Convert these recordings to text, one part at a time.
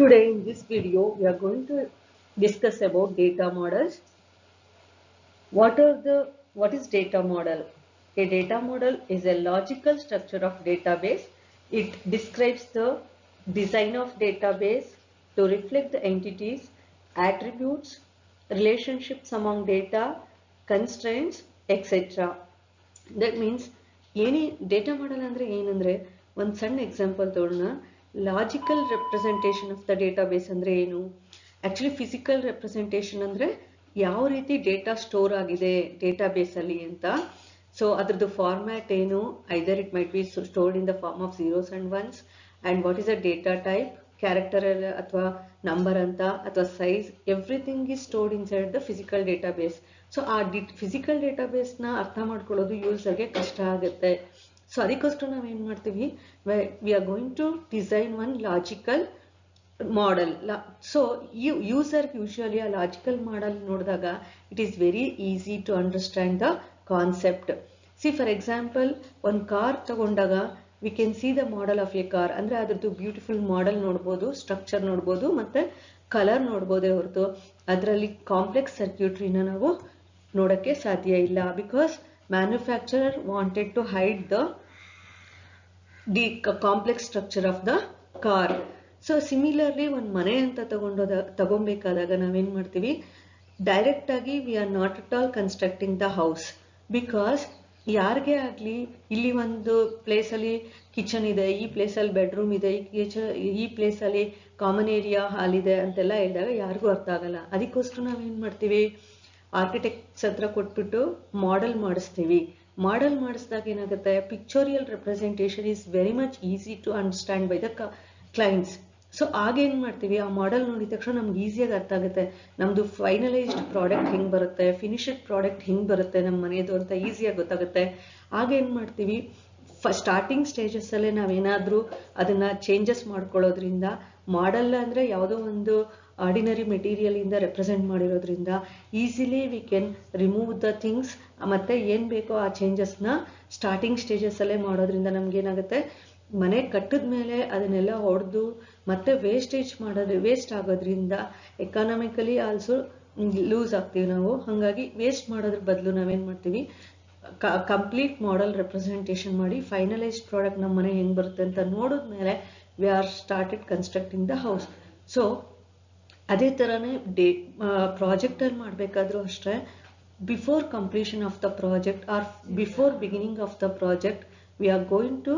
Today in this video we are going to discuss about data models. What is data model? A data model is a logical structure of database. It describes the design of database to reflect the entities, attributes, relationships among data, constraints, etc. That means any data model andre ಏನಂದ್ರೆ ಒಂದು ಸಣ್ಣ example ತಗೊಳ್ಳೋಣ. Logical representation of the database ಅಂದ್ರೆ ಏನು? Actually physical representation ಅಂದ್ರೆ ಯಾವ ರೀತಿ data store ಆಗಿದೆ ಡೇಟಾಬೇಸ್ ಅಲ್ಲಿ ಅಂತ. ಸೊ ಅದ್ರದ್ದು ಫಾರ್ಮ್ಯಾಟ್ ಏನು? Either it might be stored in the form of zeros and ones. And what is a data type, character ಅಥವಾ ನಂಬರ್ ಅಂತ ಅಥವಾ size, everything is stored inside the physical database. So ಆ physical ಡೇಟಾಬೇಸ್ನ ಅರ್ಥ ಮಾಡ್ಕೊಳ್ಳೋದು ಯೂಸರ್ಗೆ ಕಷ್ಟ ಆಗುತ್ತೆ. ಸೊ ಅದಕ್ಕೋಸ್ಕರ ನಾವೇನು ಮಾಡ್ತೀವಿ, we are going to design one logical model. So ಯೂಸರ್ಗೆ ಯೂಶುವಲಿ ಆ ಲಾಜಿಕಲ್ ಮಾಡೆಲ್ ನೋಡಿದಾಗ it is very easy to understand the concept. C for example ಒಂದು ಕಾರ್ ತಗೊಂಡಾಗ we can see the model of A car. ಅಂದರೆ ಅದ್ರದ್ದು beautiful model ನೋಡ್ಬೋದು, structure ನೋಡ್ಬೋದು, ಮತ್ತು ಕಲರ್ ನೋಡ್ಬೋದೇ ಹೊರತು ಅದರಲ್ಲಿ ಕಾಂಪ್ಲೆಕ್ಸ್ ಸರ್ಕ್ಯೂಟ್ರಿನ ನಾವು ನೋಡೋಕ್ಕೆ ಸಾಧ್ಯ ಇಲ್ಲ. Because manufacturer wanted to hide the complex structure of the car. So similarly ಒಂದು ಮನೆ ಅಂತ ತಗೊಬೇಕಾದಾಗ ನಾವೇನು ಮಾಡ್ತೀವಿ, ಡೈರೆಕ್ಟ್ ಆಗಿ we are not at all constructing the house. Because ಯಾರಿಗೆ ಆಗಲಿ ಇಲ್ಲಿ ಒಂದು ಪ್ಲೇಸಲ್ಲಿ ಕಿಚನ್ ಇದೆ, ಈ ಪ್ಲೇಸಲ್ಲಿ ಬೆಡ್ರೂಮ್ ಇದೆ, ಈ ಪ್ಲೇಸಲ್ಲಿ ಕಾಮನ್ ಏರಿಯಾ ಹಾಲ್ ಇದೆ ಅಂತೆಲ್ಲ ಹೇಳಿದಾಗ ಯಾರಿಗೂ ಅರ್ಥ ಆಗಲ್ಲ. ಅದಕ್ಕೋಸ್ಕರ ನಾವೇನು ಮಾಡ್ತೀವಿ, ಆರ್ಕಿಟೆಕ್ಟ್ಸ್ ಹತ್ರ ಕೊಟ್ಬಿಟ್ಟು ಮಾಡೆಲ್ ಮಾಡಿಸ್ತೀವಿ. ಮಾಡೆಲ್ ಮಾಡಿಸಿದಾಗ ಏನಾಗುತ್ತೆ, pictorial representation is very much easy to understand by the clients. So ಆಗೇನು ಮಾಡ್ತೀವಿ, ಆ ಮಾಡೆಲ್ ನೋಡಿದ ತಕ್ಷಣ ನಮ್ಗೆ ಈಸಿಯಾಗಿ ಅರ್ಥ ಆಗುತ್ತೆ ನಮ್ಮದು ಫೈನಲೈಸ್ಡ್ ಪ್ರಾಡಕ್ಟ್ ಹೆಂಗೆ ಬರುತ್ತೆ, ಫಿನಿಶ್ಡ್ ಪ್ರಾಡಕ್ಟ್ ಹೆಂಗೆ ಬರುತ್ತೆ ನಮ್ಮ ಮನೆಯದು ಅಂತ ಈಸಿಯಾಗಿ ಗೊತ್ತಾಗುತ್ತೆ. ಆಗೇನು ಮಾಡ್ತೀವಿ, ಸ್ಟಾರ್ಟಿಂಗ್ ಸ್ಟೇಜಸ್ಸಲ್ಲೇ ನಾವೇನಾದರೂ ಅದನ್ನು ಚೇಂಜಸ್ ಮಾಡ್ಕೊಳ್ಳೋದ್ರಿಂದ, ಮಾಡೆಲ್ ಅಂದರೆ ಯಾವುದೋ ಒಂದು ಆರ್ಡಿನರಿ ಮೆಟೀರಿಯಲಿಂದ ರೆಪ್ರೆಸೆಂಟ್ ಮಾಡಿರೋದ್ರಿಂದ easily we can remove the things. ಮತ್ತು ಏನು ಬೇಕೋ ಆ ಚೇಂಜಸ್ನ ಸ್ಟಾರ್ಟಿಂಗ್ ಸ್ಟೇಜಸ್ಸಲ್ಲೇ ಮಾಡೋದ್ರಿಂದ ನಮಗೇನಾಗುತ್ತೆ, ಮನೆ ಕಟ್ಟಿದ ಮೇಲೆ ಅದನ್ನೆಲ್ಲ ಹೊಡೆದು ಮತ್ತೆ ವೇಸ್ಟ್ ಆಗೋದ್ರಿಂದ ಎಕಾನಮಿಕಲಿ ಆಲ್ಸೋ ಲೂಸ್ ಆಗ್ತೀವಿ ನಾವು. ಹಾಗಾಗಿ ವೇಸ್ಟ್ ಮಾಡೋದ್ರ ಬದಲು ನಾವೇನು ಮಾಡ್ತೀವಿ, ಕಂಪ್ಲೀಟ್ ಮಾಡೆಲ್ ರೆಪ್ರೆಸೆಂಟೇಷನ್ ಮಾಡಿ ಫೈನಲೈಸ್ಡ್ ಪ್ರಾಡಕ್ಟ್ ನಮ್ಮ ಮನೆ ಹೆಂಗೆ ಬರುತ್ತೆ ಅಂತ ನೋಡಿದ್ಮೇಲೆ we are started constructing the house. So ಅದೇ ಥರನೇ ಪ್ರಾಜೆಕ್ಟಲ್ಲಿ ಮಾಡಬೇಕಾದ್ರೂ ಅಷ್ಟೇ, before completion of the project or before beginning of the project we are going to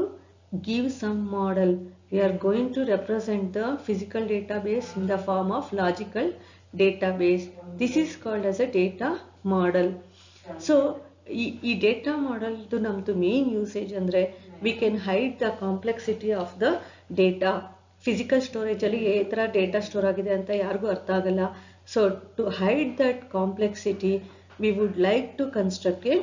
give some model. We are going to represent the physical database in the form of logical database. This is called as a data model. So ಈ data model ದು ನಮ್ದು main usage ಅಂದರೆ we can hide the complexity of the data. Physical ಸ್ಟೋರೇಜಲ್ಲಿ ಈ ಥರ data store ಆಗಿದೆ ಅಂತ ಯಾರಿಗೂ ಅರ್ಥ ಆಗಲ್ಲ. So to hide that complexity we would like to construct a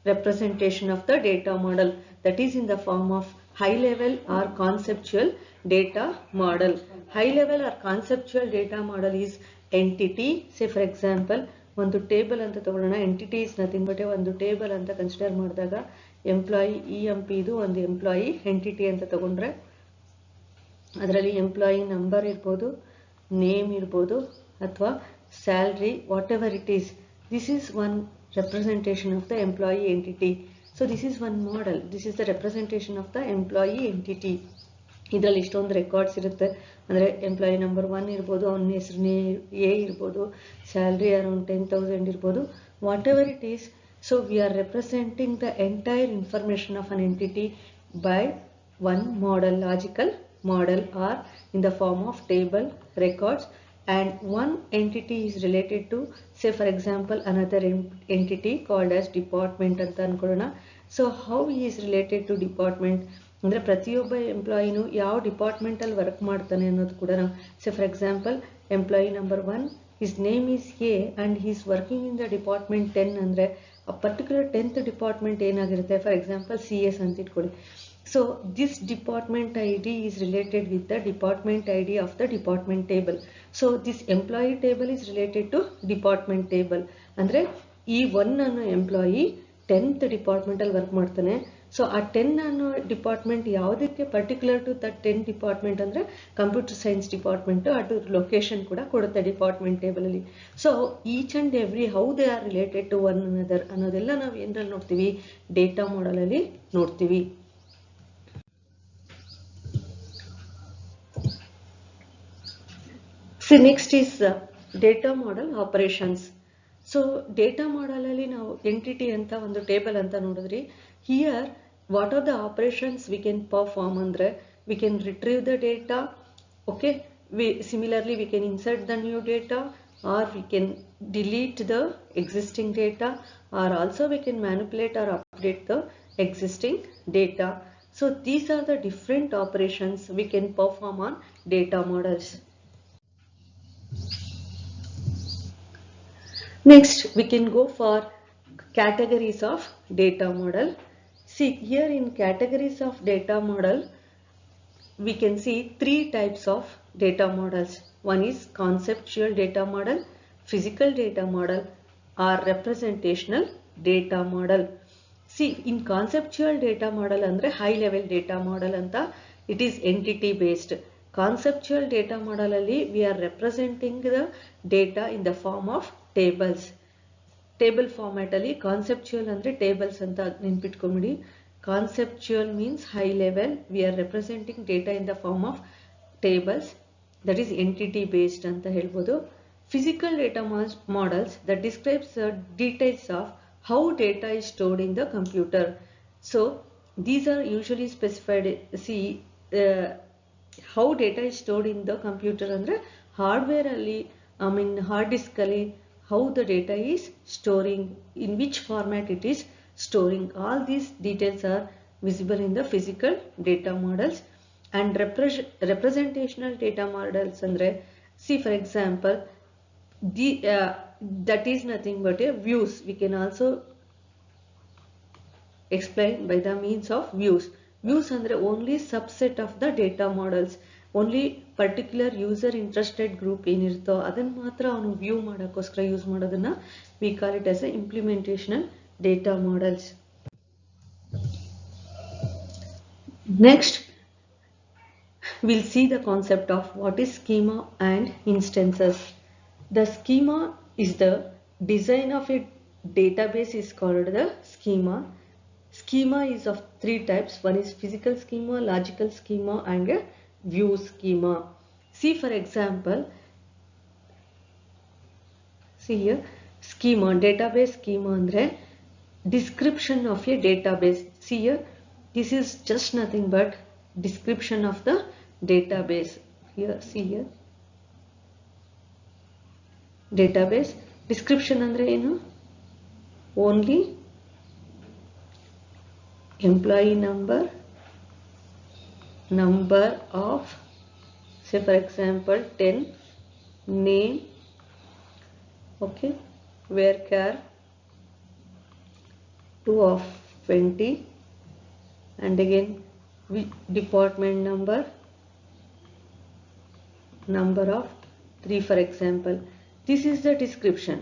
representation of the data model that is in the form of high level or conceptual data model. High level or conceptual data model is entity. Say for example ಒಂದು table ಅಂತ ತಗೊಳ್ಳೋಣ. Entity is nothing but ಒಂದು table ಅಂತ consider ಮಾಡಿದಾಗ employee EMP ಇದು ಒಂದು employee entity ಅಂತ ತಗೊಂಡ್ರೆ ಅದರಲ್ಲಿ ಎಂಪ್ಲಾಯಿ ನಂಬರ್ ಇರ್ಬೋದು, ನೇಮ್ ಇರ್ಬೋದು, ಅಥವಾ salary, what ever it is. This is one representation of the employee entity. So this is one model. This is the representation of the employee entity. ಇದರಲ್ಲಿ ಇಷ್ಟೊಂದು records ಇರುತ್ತೆ. ಅಂದರೆ ಎಂಪ್ಲಾಯಿ ನಂಬರ್ 1 ಇರ್ಬೋದು, ಅವನ ಹೆಸರು A ಇರ್ಬೋದು, ಸ್ಯಾಲ್ರಿ ಅರೌಂಡ್ 10,000 ಇರ್ಬೋದು, what ever it is. So we are representing the entire information of an entity by one model, logical model, or in the form of table records. And one entity is related to, say for example, another entity called as department ಅಂತ ಅನ್ಕೊಳ್ಳೋಣ. So how is related to department ಅಂದರೆ ಪ್ರತಿಯೊಬ್ಬ ಎಂಪ್ಲಾಯಿನೂ ಯಾವ ಡಿಪಾರ್ಟ್ಮೆಂಟಲ್ಲಿ work ಮಾಡ್ತಾನೆ ಅನ್ನೋದು ಕೂಡ ನಾವು, say for example employee number 1 his name is A and he's working in the department 10 ಅಂದರೆ ಆ ಪರ್ಟಿಕ್ಯುಲರ್ 10th ಡಿಪಾರ್ಟ್ಮೆಂಟ್ ಏನಾಗಿರುತ್ತೆ, ಫಾರ್ ಎಕ್ಸಾಂಪಲ್ CS ಅಂತ ಇಟ್ಕೊಳ್ಳಿ. So this department ID is related with the department ID of the department table. So this employee table is related to department table. ಅಂದರೆ ಈ 1 ಅನ್ನೋ employee 10th ಡಿಪಾರ್ಟ್ಮೆಂಟಲ್ಲಿ work ಮಾಡ್ತಾನೆ. So ಆ 10 ಅನ್ನೋ ಡಿಪಾರ್ಟ್ಮೆಂಟ್ ಯಾವುದಕ್ಕೆ ಪರ್ಟಿಕ್ಯುಲರ್ ಟು ದ 10 ಡಿಪಾರ್ಟ್ಮೆಂಟ್ ಅಂದರೆ computer science department, ಅದು ಲೊಕೇಶನ್ ಕೂಡ ಕೊಡುತ್ತೆ ಡಿಪಾರ್ಟ್ಮೆಂಟ್ ಟೇಬಲಲ್ಲಿ. So each and every how they are related to one another ಅನ್ನೋದೆಲ್ಲ ನಾವು ಏನರಲ್ಲಿ ನೋಡ್ತೀವಿ, ಡೇಟಾ ಮಾಡೆಲಲ್ಲಿ ನೋಡ್ತೀವಿ. So next is data model operations. So data ಮಾಡೆಲಲ್ಲಿ ನಾವು ಎಂಟಿಟಿ ಅಂತ ಒಂದು ಟೇಬಲ್ ಅಂತ ನೋಡಿದ್ರಿ. Here what are the operations we can perform ಅಂದರೆ we can retrieve the data, okay, similarly we can insert the new data, or we can delete the existing data, or also we can manipulate or update the existing data. So these are the different operations we can perform on data models. Next we can go for categories of data model. See here in categories of data model we can see 3 types of data models. One is conceptual data model, physical data model, or representational data model. See in conceptual data model andre high level data model anta, it is entity based. Conceptual data model alli we are representing the data in the form of tables. Table format alli conceptual andre tables anta ನೆನಪಿಟ್ಕೊಂಬಿಡಿ. Conceptual means high level, we are representing data in the form of tables, that is entity based anta helbodu. Physical data models that describes the details of how data is stored in the computer. So these are usually specified. See how data is stored in the computer andre hardware alli, hard disk alli how the data is storing, in which format it is storing. All these details are visible in the physical data models. And representational data models andre, see for example that is nothing but a views. We can also explain by the means of views. Views andre only subset of the data models, only particular user interested group ಏನಿರುತ್ತೋ ಅದನ್ನ ಮಾತ್ರ ಅವನು view ಮಾಡೋಕ್ಕೋಸ್ಕರ use ಮಾಡೋದನ್ನ we call it as a implementational data models. Next we'll see the concept of what is schema and instances. The schema is the design of a database is called the schema. Schema is of 3 types. One is physical schema, logical schema, and a view schema. See for example, see here schema, database schema andre description of a database. See here, this is just nothing but description of the database. Here see here database description andre enu, only employee number, number of, say for example 10, name, okay, varchar 2 of 20, and again department number, number of 3 for example. This is the description.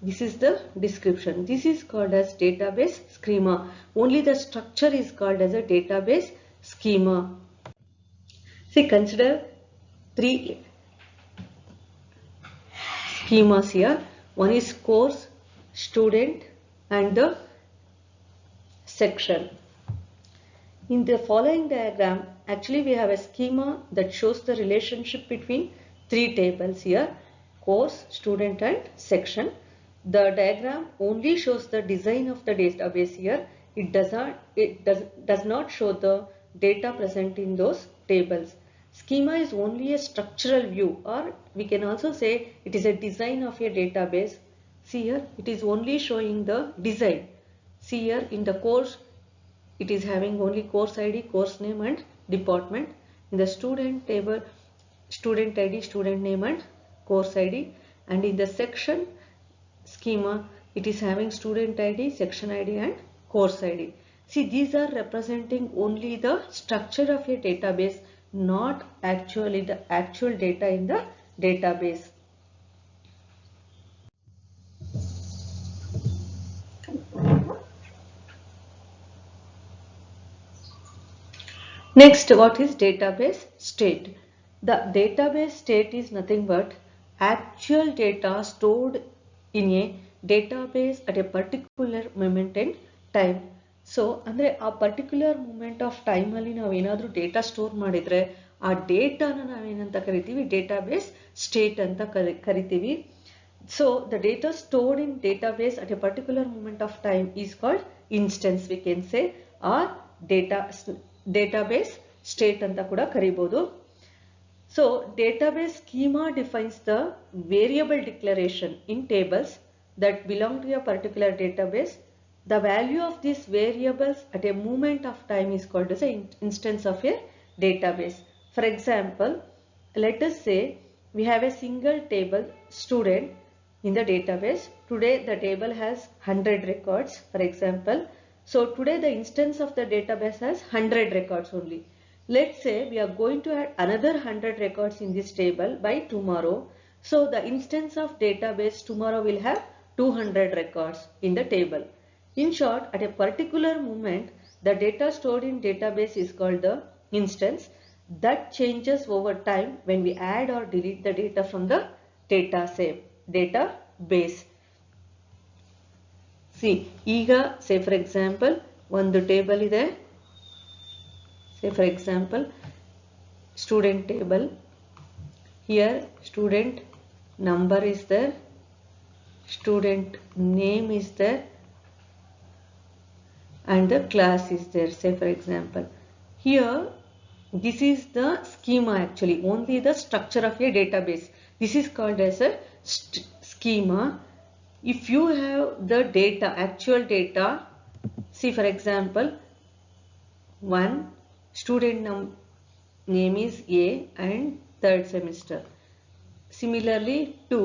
This is the description. This is called as database schema. Only the structure is called as a database schema. See, consider 3 schemas here. One is course, student, and the section. In the following diagram, actually we have a schema that shows the relationship between 3 tables here: course, student, and section. The diagram only shows the design of the database here. It does not show the data present in those tables. Schema is only a structural view, or we can also say it is a design of a database. See here, it is only showing the design. See here in the course, it is having only course ID, course name, and department. In the student table, student ID, student name, and course ID. And in the section schema, it is having student ID, section ID, and course ID. See, these are representing only the structure of a database, not actually the actual data in the database. Next, what is database state? The database state is nothing but actual data stored in a database at a particular moment in time. So ಅಂದ್ರೆ ಆ particular moment of time ಅಲ್ಲಿ ನಾವೇನಾದ್ರೂ data store ಮಾಡಿದ್ರೆ ಆ ಡೇಟಾನ ನಾವೇನಂತ ಕರಿತೀವಿ, database state ಅಂತ ಕರಿತೀವಿ. So the data stored in database at a particular moment of time is called instance, we can say, or database state anta kuda karibodu. So database schema defines the variable declaration in tables that belong to a particular database. The value of these variables at a moment of time is called as an instance of a database. For example, let us say we have a single table student in the database. Today the table has 100 records, for example. So today the instance of the database has 100 records only. Let's say we are going to add another 100 records in this table by tomorrow. So the instance of database tomorrow will have 200 records in the table. In short, at a particular moment, the data stored in database is called the instance. That changes over time when we add or delete the data from the database. See, ಈಗ say for example ಒಂದು table ಇದೆ. Say for example student table. Here student number is there, student name is there, and the class is there. Say for example here this is the schema, actually only the structure of a database. This is called as a schema. If you have the data, actual data, see for example 1 student name is A and 3rd semester. Similarly 2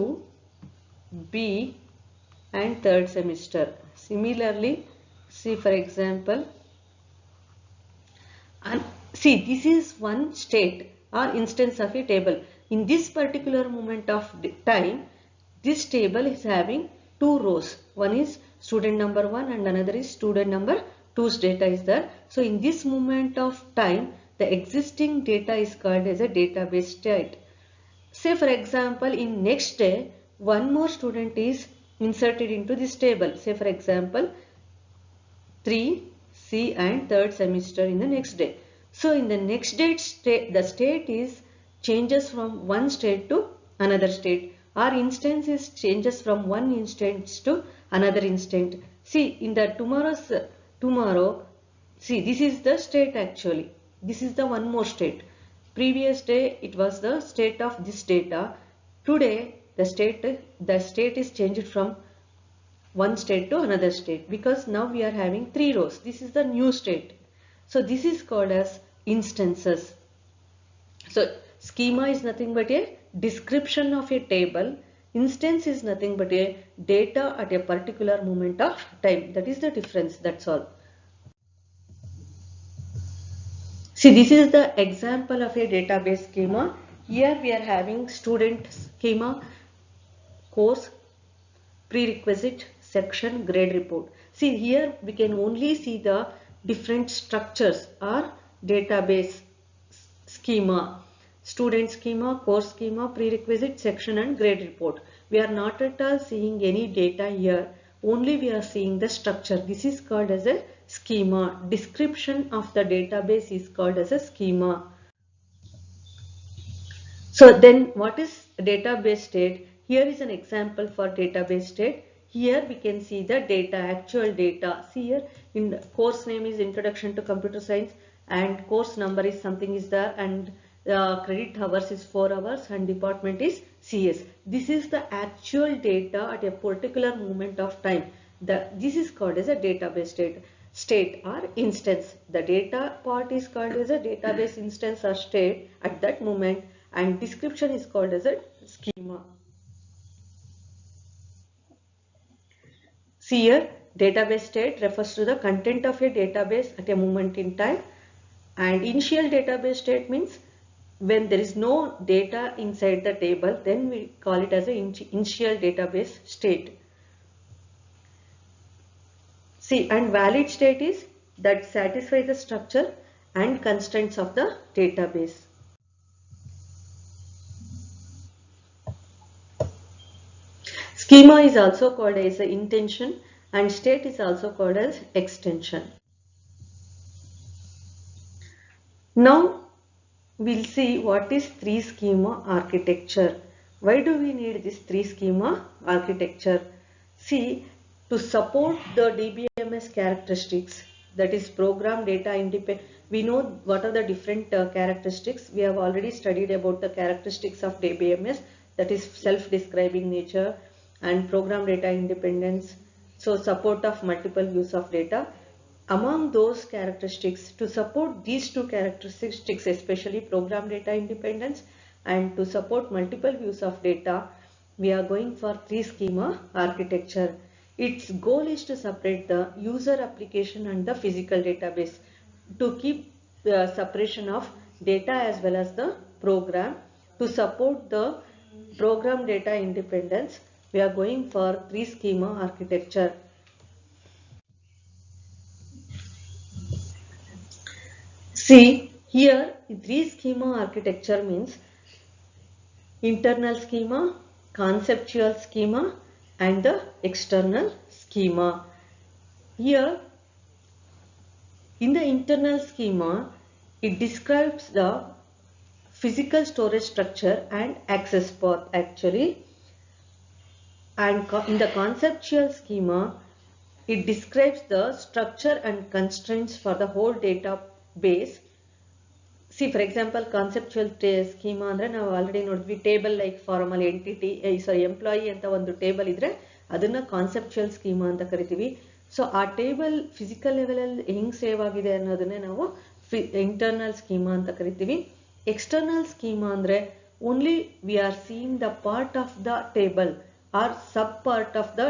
B and 3rd semester. Similarly, see for example, and see this is one state or instance of a table. In this particular moment of time, this table is having 2 rows. One is student number 1 and another is student number 2's data is there. So in this moment of time, the existing data is called as a database state. Say for example, in next day, one more student is inserted into this table. Say for example 3C and 3rd semester in the next day. So in the next day the state is changes from one state to another state. Our instance is changes from one instance to another instant. See in the tomorrow, see this is the state actually. This is the one more state. Previous day it was the state of this data. Today the state is changed from one state to another state because now we are having 3 rows. This is the new state. So this is called as instances. So schema is nothing but a description of a table. Instance is nothing but a data at a particular moment of time. That is the difference, that's all. See, this is the example of a database schema. Here we are having student schema, course, prerequisite, section, grade report. See here we can only see the different structures or database schema. Student schema, course schema, prerequisite, section and grade report. We are not at all seeing any data here. Only we are seeing the structure. This is called as a schema. Description of the database is called as a schema. So then what is database state? Here is an example for database state. Here we can see the data, actual data. See here in the course name is Introduction to Computer Science and course number is something is there, and credit hours is 4 hours and department is CS. This is the actual data at a particular moment of time. This is called as a database state or instance. The data part is called as a database instance or state at that moment, and description is called as a schema. See here, database state refers to the content of a database at a moment in time, and initial database state means when there is no data inside the table, then we call it as an initial database state. See, and valid state is that satisfies the structure and constraints of the database. Schema is also called as the intention and state is also called as extension. Now we'll see what is three schema architecture. Why do we need this three schema architecture? See, to support the DBMS characteristics, that is program data independent. We know what are the different characteristics. We have already studied about the characteristics of DBMS, that is self-describing nature and program data independence. So support of multiple use of data. Among those characteristics, to support these two characteristics, especially program data independence and to support multiple views of data, we are going for three schema architecture. Its goal is to separate the user application and the physical database, to keep the separation of data as well as the program. To support the program data independence, we are going for three schema architecture. See, here three schema architecture means internal schema, conceptual schema and the external schema. Here in the internal schema, it describes the physical storage structure and access path actually, and in the conceptual schema, it describes the structure and constraints for the whole database. See, for example, conceptual schema andre ನಾವು already ನೋಡಿದ್ವಿ, table like formal entity employee ಅಂತ ಒಂದು table ಇದ್ರೆ ಅದನ್ನ conceptual schema ಅಂತ ಕರಿತೀವಿ. So ಆ table physical level ಅಲ್ಲಿ ಹೆಂಗ್ ಸೇವ್ ಆಗಿದೆ ಅನ್ನೋದನ್ನೇ ನಾವು ಇಂಟರ್ನಲ್ ಸ್ಕೀಮಾ ಅಂತ ಕರಿತೀವಿ. ಎಕ್ಸ್ಟರ್ನಲ್ ಸ್ಕೀಮಾ ಅಂದ್ರೆ only we are seeing the part of the table or sub part of the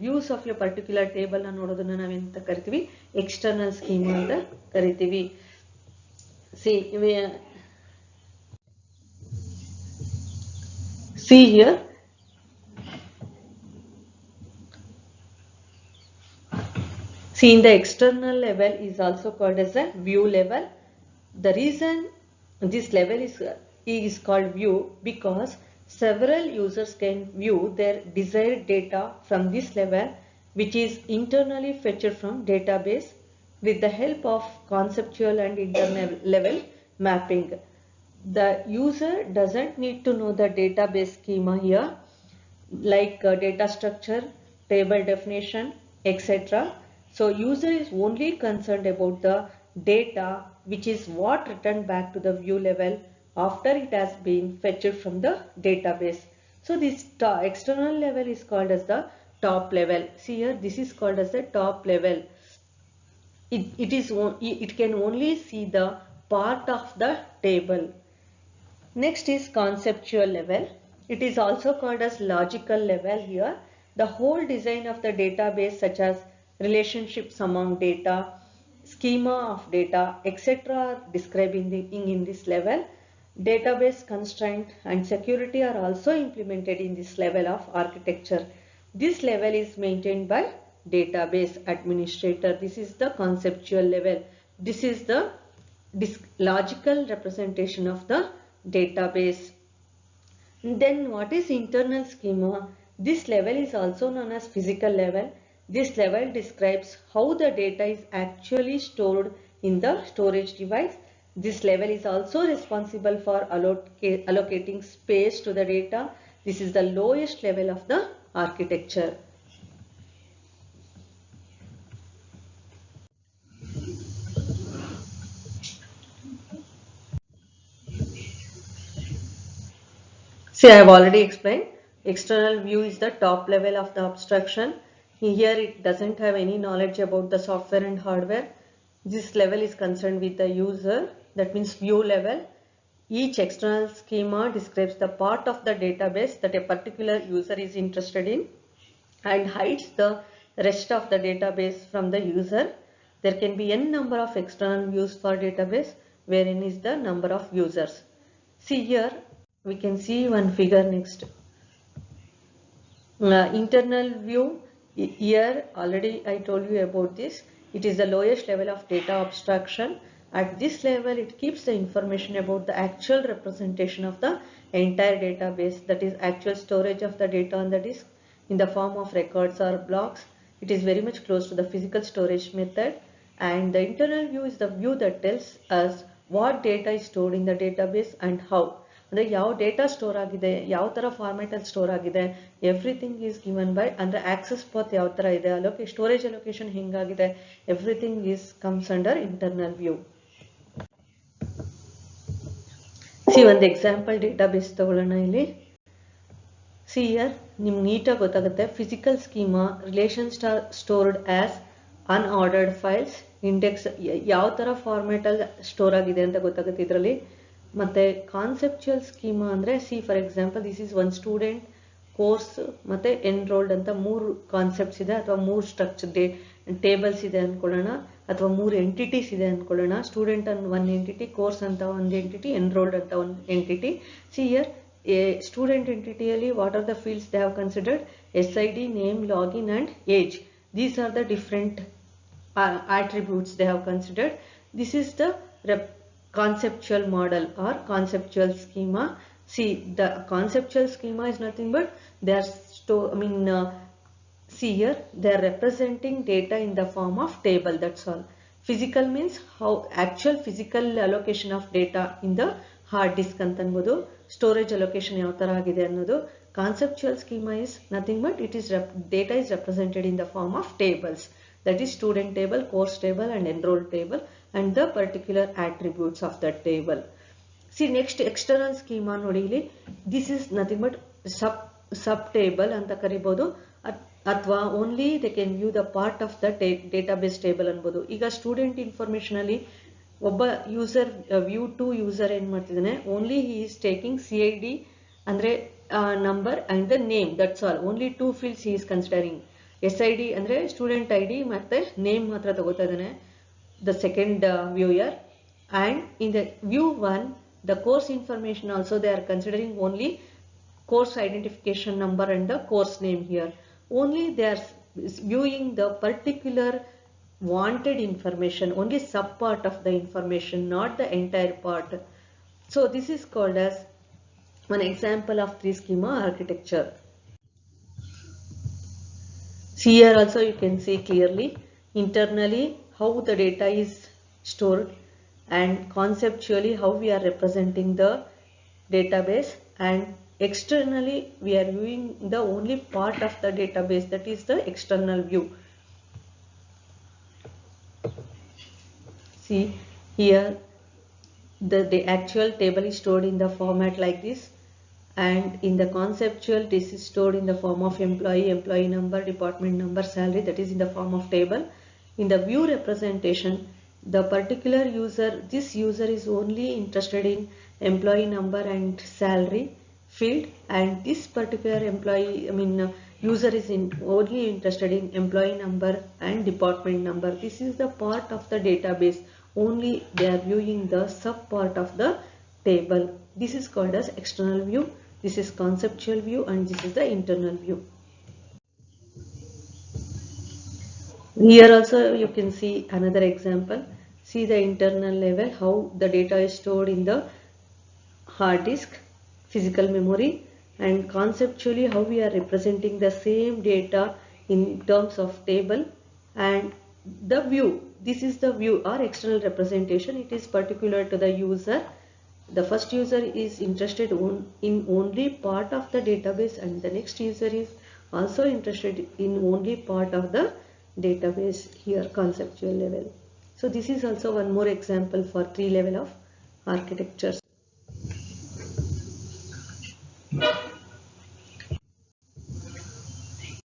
views of a particular table ನ ನೋಡೋದನ್ನ ನಾವೆಂತ ಕರಿತೀವಿ, ಎಕ್ಸ್ಟರ್ನಲ್ ಸ್ಕೀಮಾ ಅಂತ ಕರಿತೀವಿ. See here, see in the external level is also called as a view level. The reason this level is called view because several users can view their desired data from this level, which is internally fetched from database with the help of conceptual and internal level mapping. The user doesn't need to know the database schema here, like data structure, table definition, etc. So user is only concerned about the data, which is what returned back to the view level after it has been fetched from the database. So this external level is called as the top level. See here, this is called as the top level. It can only see the part of the table. Next is conceptual level. It is also called as logical level. Here the whole design of the database, such as relationships among data, schema of data, etc. are described in this level. Database constraint and security are also implemented in this level of architecture. This level is maintained by database administrator. This is the conceptual level. This is the logical representation of the database. Then what is internal schema? This level is also known as physical level. This level describes how the data is actually stored in the storage device. This level is also responsible for allocating space to the data. This is the lowest level of the architecture. See, I have already explained. External view is the top level of the abstraction. Here it doesn't have any knowledge about the software and hardware. This level is concerned with the user, that means view level. Each external schema describes the part of the database that a particular user is interested in and hides the rest of the database from the user. There can be n number of external views for database, wherein is the number of users. See here, we can see one figure next. Internal view, here already I told you about this. It is the lowest level of data abstraction. At this level, it keeps the information about the actual representation of the entire database, that is actual storage of the data on the disk in the form of records or blocks. It is very much close to the physical storage method. And the internal view is the view that tells us what data is stored in the database and how. ಅಂದರೆ ಯಾವ data store ಆಗಿದೆ, ಯಾವ ಥರ ಫಾರ್ಮ್ಯಾಟಲ್ಲಿ store ಆಗಿದೆ, everything is given by, ಅಂದರೆ access path ಯಾವ ಥರ ಇದೆ, ಸ್ಟೋರೇಜ್ ಅಲೋಕೇಶನ್ ಹೆಂಗಾಗಿದೆ, everything is comes under internal view. See ಒಂದು ಎಕ್ಸಾಂಪಲ್ ಡೇಟಾಬೇಸ್ ತಗೊಳ್ಳೋಣ ಇಲ್ಲಿ. ಸಿ ಇಯರ್ ನಿಮ್ಗೆ ನೀಟಾಗಿ ಗೊತ್ತಾಗುತ್ತೆ. Physical schema relation stored as unordered files, index ಯಾವ ಥರ ಫಾರ್ಮ್ಯಾಟಲ್ಲಿ ಸ್ಟೋರ್ ಆಗಿದೆ ಅಂತ ಗೊತ್ತಾಗುತ್ತೆ ಇದರಲ್ಲಿ. ಮತ್ತು ಕಾನ್ಸೆಪ್ಚುಯಲ್ ಸ್ಕೀಮಾ ಅಂದರೆ see for example this is one student, course ಮತ್ತು ಎನ್ರೋಲ್ಡ್ ಅಂತ 3 ಕಾನ್ಸೆಪ್ಟ್ಸ್ ಇದೆ, ಅಥವಾ 3 ಸ್ಟ್ರಕ್ಚರ್ ಟೇಬಲ್ಸ್ ಇದೆ ಅಂದ್ಕೊಳ್ಳೋಣ, ಅಥವಾ 3 ಎಂಟಿಟೀಸ್ ಇದೆ ಅಂದ್ಕೊಳ್ಳೋಣ. ಸ್ಟೂಡೆಂಟ್ ಅಂತ ಒಂದು ಎಂಟಿಟಿ, ಕೋರ್ಸ್ ಅಂತ ಒಂದು ಎಂಟಿಟಿ, ಎನ್ರೋಲ್ಡ್ ಅಂತ ಒಂದು entity. C year a student entity, what are the fields they have considered? SID, name, login and age. These are the different attributes they have considered. This is the conceptual model or conceptual schema. See, the conceptual schema is nothing but they are see here they are representing data in the form of table, that's all. Physical means how actual physical allocation of data in the hard disk ಅಂತ ಅನ್ಬೋದು. Storage allocation ಯಾವ ಥರ ಆಗಿದೆ ಅನ್ನೋದು. Conceptual schema is nothing but it is data is represented in the form of tables, that is student table, course table and enroll table and the particular attributes of that table. See next external schema ನೋಡಿ ಇಲ್ಲಿ. This is nothing but sub table ಅಂತ ಕರಿಬೋದು, ಅಥವಾ only they can view the part of the database table ಅನ್ಬೋದು. ಈಗ student information ಅಲ್ಲಿ ಒಬ್ಬ user view to user ಏನು ಮಾಡ್ತಿದ್ದಾನೆ, only he is taking CID ಅಂದರೆ number and the name, that's all. Only 2 fields he is considering. SID ಅಂದರೆ student ID ಮತ್ತು name ಮಾತ್ರ ತಗೋತಾ ಇದ್ದಾನೆ the second viewer. And in the view 1 the course information also they are considering only course identification number and the course name here. Only they are viewing the particular wanted information, only sub part of the information, not the entire part. So this is called as one example of 3 schema architecture. See here also you can see clearly internally how the data is stored, and conceptually how we are representing the database, and externally we are viewing the only part of the database, that is the external view. See here the actual table is stored in the format like this, and in the conceptual this is stored in the form of employee number, department number, salary, that is in the form of table. In the view representation, the particular user, this user is only interested in employee number and salary field, and this particular user is only interested in employee number and department number. This is the part of the database, only they are viewing the sub part of the table. This is called as external view, this is conceptual view, and this is the internal view. Here also you can see another example. See the internal level, how the data is stored in the hard disk, physical memory, and conceptually how we are representing the same data in terms of table. And the view, this is the view or external representation, it is particular to the user. The first user is interested in only part of the database, and the next user is also interested in only part of the database, here conceptual level. So this is also one more example for 3 level of architectures.